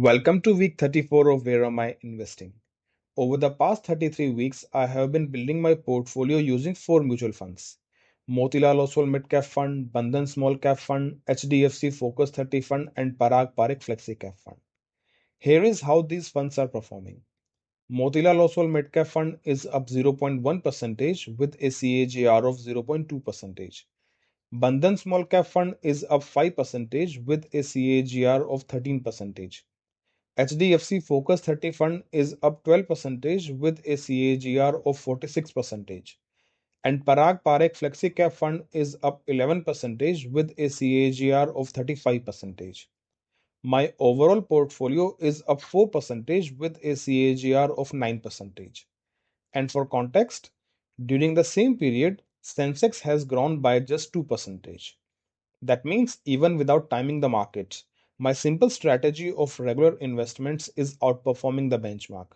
Welcome to week 34 of Where Am I Investing? Over the past 33 weeks, I have been building my portfolio using four mutual funds: Motilal Oswal Midcap Fund, Bandhan Small Cap Fund, HDFC Focus 30 Fund, and Parag Flexi Cap Fund. Here is how these funds are performing. Motilal Oswal Midcap Fund is up 0.1% with a CAGR of 0.2%. Bandhan Small Cap Fund is up 5% with a CAGR of 13%. HDFC Focus 30 Fund is up 12% with a CAGR of 46%, and Parikh Flexi Cap Fund is up 11% with a CAGR of 35%. My overall portfolio is up 4% with a CAGR of 9%. And for context, during the same period, Sensex has grown by just 2%. That means even without timing the markets, my simple strategy of regular investments is outperforming the benchmark.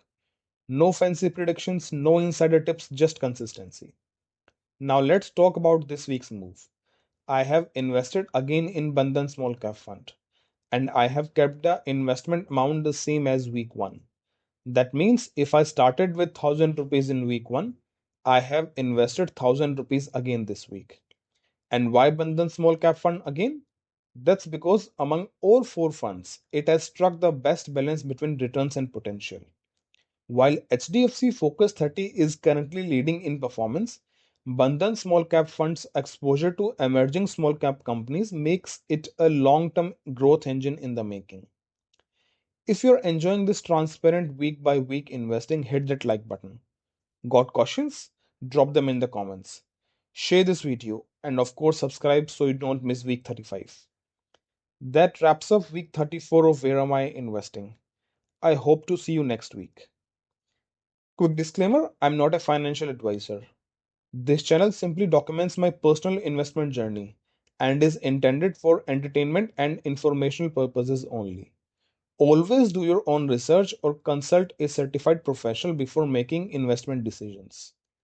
No fancy predictions, no insider tips, just consistency. Now let's talk about this week's move. I have invested again in Bandhan Small Cap Fund, and I have kept the investment amount the same as week 1. That means if I started with 1000 rupees in week 1, I have invested 1000 rupees again this week. And why Bandhan Small Cap Fund again? That's because among all four funds, it has struck the best balance between returns and potential. While HDFC Focus 30 is currently leading in performance, Bandhan Small Cap Fund's exposure to emerging small cap companies makes it a long term growth engine in the making. If you're enjoying this transparent week by week investing, hit that like button. Got questions? Drop them in the comments. Share this video and, of course, subscribe so you don't miss week 35. That wraps up week 34 of Where Am I Investing? I hope to see you next week. Quick disclaimer, I'm not a financial advisor. This channel simply documents my personal investment journey and is intended for entertainment and informational purposes only. Always do your own research or consult a certified professional before making investment decisions.